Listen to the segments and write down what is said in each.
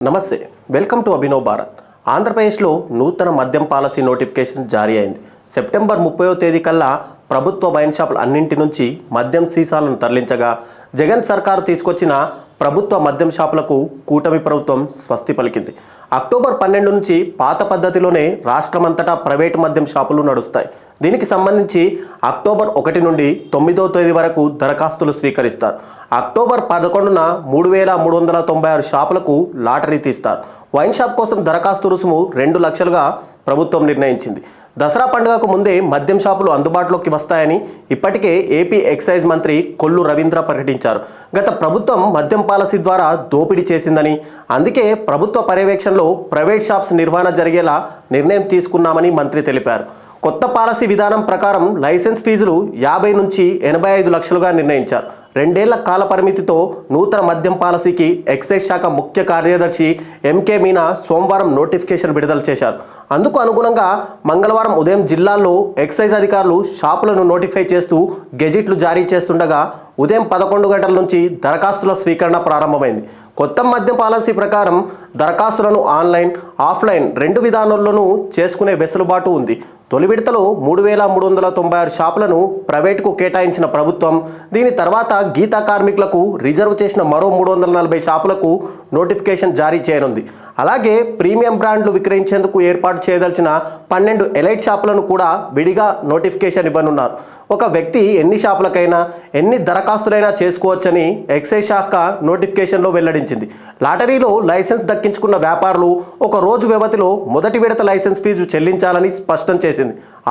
నమస్తే, welcome to Abhinav Bharat. ఆంధ్రప్రదేశ్లో నూతన మద్యం పాలసీ నోటిఫికేషన్ జారీ అయింది. సెప్టెంబర్ 30వ తేదీ కల్లా ప్రభుత్వ వైన్ షాపులు అన్నింటి నుంచి మద్యం సీసాలను తరలించగా, జగన్ సర్కారు తీసుకొచ్చిన ప్రభుత్వ మద్యం షాపులకు కూటమి ప్రభుత్వం స్వస్తి పలికింది. అక్టోబర్ 12 నుంచి పాత పద్ధతిలోనే రాష్ట్రమంతటా ప్రైవేటు మద్యం షాపులు నడుస్తాయి. దీనికి సంబంధించి అక్టోబర్ 1 నుండి 9వ తేదీ వరకు దరఖాస్తులు స్వీకరిస్తారు. అక్టోబర్ 11న 3,396 షాపులకు లాటరీ తీస్తారు. వైన్ షాప్ కోసం దరఖాస్తు రుసుము 2 లక్షలుగా ప్రభుత్వం నిర్ణయించింది. దసరా పండుగకు ముందే మద్యం షాపులు అందుబాటులోకి వస్తాయని ఇప్పటికే ఏపీ ఎక్సైజ్ మంత్రి కొల్లు రవీంద్ర ప్రకటించారు. గత ప్రభుత్వం మద్యం పాలసీ ద్వారా దోపిడీ చేసిందని, అందుకే ప్రభుత్వ పర్యవేక్షణలో ప్రైవేట్ షాప్స్ నిర్వహణ జరిగేలా నిర్ణయం తీసుకున్నామని మంత్రి తెలిపారు. కొత్త పాలసీ విధానం ప్రకారం లైసెన్స్ ఫీజులు 50 నుంచి 85 లక్షలుగా నిర్ణయించారు. 2 ఏళ్ల కాల పరిమితితో నూతన మద్యం పాలసీకి ఎక్సైజ్ శాఖ ముఖ్య కార్యదర్శి ఎంకే మీనా సోమవారం నోటిఫికేషన్ విడుదల చేశారు. అందుకు అనుగుణంగా మంగళవారం ఉదయం జిల్లాల్లో ఎక్సైజ్ అధికారులు షాపులను నోటిఫై చేస్తూ గెజిట్లు జారీ చేస్తుండగా ఉదయం 11 గంటల నుంచి దరఖాస్తుల స్వీకరణ ప్రారంభమైంది. కొత్త మద్యం పాలసీ ప్రకారం దరఖాస్తులను ఆన్లైన్, ఆఫ్లైన్ 2 విధానాల్లోనూ చేసుకునే వెసులుబాటు ఉంది. తొలి విడతలో 3,396 షాపులను ప్రైవేటుకు కేటాయించిన ప్రభుత్వం, దీని తర్వాత గీతా కార్మికులకు రిజర్వ్ చేసిన మరో 340 షాపులకు నోటిఫికేషన్ జారీ చేయనుంది. అలాగే ప్రీమియం బ్రాండ్లు విక్రయించేందుకు ఏర్పాటు చేయదలిచిన 12 ఎలైట్ షాపులను కూడా విడిగా నోటిఫికేషన్ ఇవ్వనున్నారు. ఒక వ్యక్తి ఎన్ని షాపులకైనా, ఎన్ని దరఖాస్తులైనా చేసుకోవచ్చని ఎక్సైజ్ శాఖ నోటిఫికేషన్లో వెల్లడించింది. లాటరీలో లైసెన్స్ దక్కించుకున్న వ్యాపారులు ఒక రోజు వ్యవధిలో మొదటి విడత లైసెన్స్ ఫీజు చెల్లించాలని స్పష్టం చేసింది.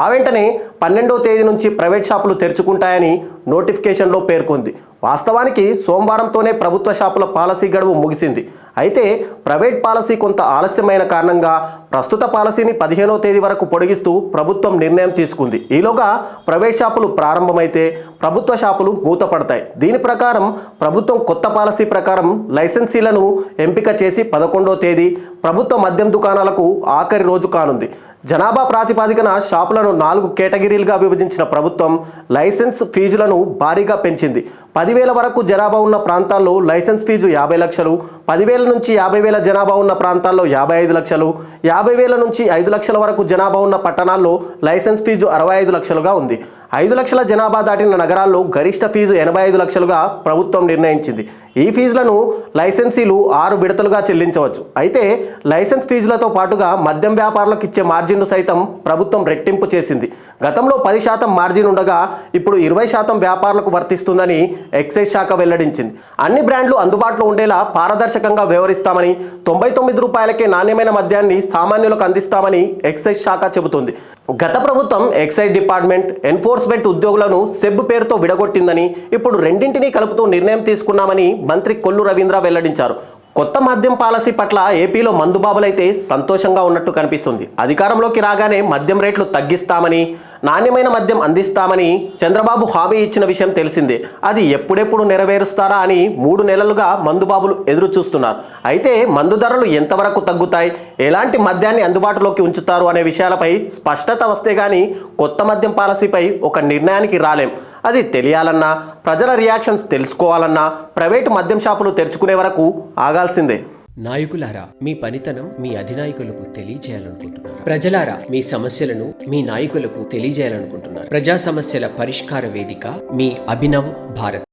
ఆ వెంటనే 12వ తేదీ నుంచి ప్రైవేట్ షాపులు తెరుచుకుంటాయని నోటిఫికేషన్లో పేర్కొంది. వాస్తవానికి సోమవారంతోనే ప్రభుత్వ షాపుల పాలసీ గడువు ముగిసింది. అయితే ప్రైవేట్ పాలసీ కొంత ఆలస్యమైన కారణంగా ప్రస్తుత పాలసీని 15వ తేదీ వరకు పొడిగిస్తూ ప్రభుత్వం నిర్ణయం తీసుకుంది. ఈలోగా ప్రైవేట్ షాపులు ప్రారంభమైతే ప్రభుత్వ షాపులు మూతపడతాయి. దీని ప్రకారం ప్రభుత్వం కొత్త పాలసీ ప్రకారం లైసెన్సీలను ఎంపిక చేసి 11వ తేదీ ప్రభుత్వ మద్యం దుకాణాలకు ఆఖరి రోజు కానుంది. జనాభా ప్రాతిపదికన షాపులను 4 కేటగిరీలుగా విభజించిన ప్రభుత్వం లైసెన్స్ ఫీజులను భారీగా పెంచింది. 10,000 వరకు జనాభా ఉన్న ప్రాంతాల్లో లైసెన్స్ ఫీజు 50 లక్షలు, 10,000 నుంచి 50,000 జనాభా ఉన్న ప్రాంతాల్లో 55 లక్షలు, 50,000 నుంచి 5 లక్షల వరకు జనాభా ఉన్న పట్టణాల్లో లైసెన్స్ ఫీజు 65 లక్షలుగా ఉంది. 5 లక్షల జనాభా దాటిన నగరాల్లో గరిష్ట ఫీజు 85 లక్షలుగా ప్రభుత్వం నిర్ణయించింది. ఈ ఫీజులను లైసెన్సీలు 6 విడతలుగా చెల్లించవచ్చు. అయితే లైసెన్స్ ఫీజులతో పాటుగా మద్యం వ్యాపారులకు ఇచ్చే మార్జిన్ను సైతం ప్రభుత్వం రెట్టింపు చేసింది. గతంలో 10% మార్జిన్ ఉండగా ఇప్పుడు 20% వ్యాపారులకు వర్తిస్తుందని ఎక్సైజ్ శాఖ వెల్లడించింది. అన్ని బ్రాండ్లు అందుబాటులో ఉండేలా పారదర్శకంగా వ్యవహరిస్తామని, 99 రూపాయలకే నాణ్యమైన మద్యాన్ని సామాన్యులకు అందిస్తామని ఎక్సైజ్ శాఖ చెబుతుంది. గత ప్రభుత్వం ఎక్సైజ్ డిపార్ట్మెంట్, ఎన్ఫోర్స్మెంట్ ఉద్యోగులను సెబ్ పేరుతో విడగొట్టిందని, ఇప్పుడు రెండింటినీ కలుపుతూ నిర్ణయం తీసుకున్నామని మంత్రి కొల్లు రవీంద్ర వెల్లడించారు. కొత్త మద్యం పాలసీ పట్ల ఏపీలో మందుబాబులైతే సంతోషంగా ఉన్నట్టు కనిపిస్తుంది. అధికారంలోకి రాగానే మద్యం రేట్లు తగ్గిస్తామని, నాణ్యమైన మద్యం అందిస్తామని చంద్రబాబు హామీ ఇచ్చిన విషయం తెలిసిందే. అది ఎప్పుడెప్పుడు నెరవేరుస్తారా అని 3 నెలలుగా మందుబాబులు ఎదురు చూస్తున్నారు. అయితే మందు ధరలు ఎంతవరకు తగ్గుతాయి, ఎలాంటి మద్యాన్ని అందుబాటులోకి ఉంచుతారు అనే విషయాలపై స్పష్టత వస్తే గానీ కొత్త మద్యం పాలసీపై ఒక నిర్ణయానికి రాలేం. అది తెలియాలన్నా, ప్రజల రియాక్షన్స్ తెలుసుకోవాలన్నా ప్రైవేటు మద్యం షాపులు తెరుచుకునే వరకు ఆగాల్సిందే. నాయకులారా, మీ పనితనం మీ అధినాయకులకు తెలియజేయాలనుకుంటున్నారు. ప్రజలారా, మీ సమస్యలను మీ నాయకులకు తెలియజేయాలనుకుంటున్నారు. ప్రజా సమస్యల పరిష్కార వేదిక మీ అభినవ్ భారత్.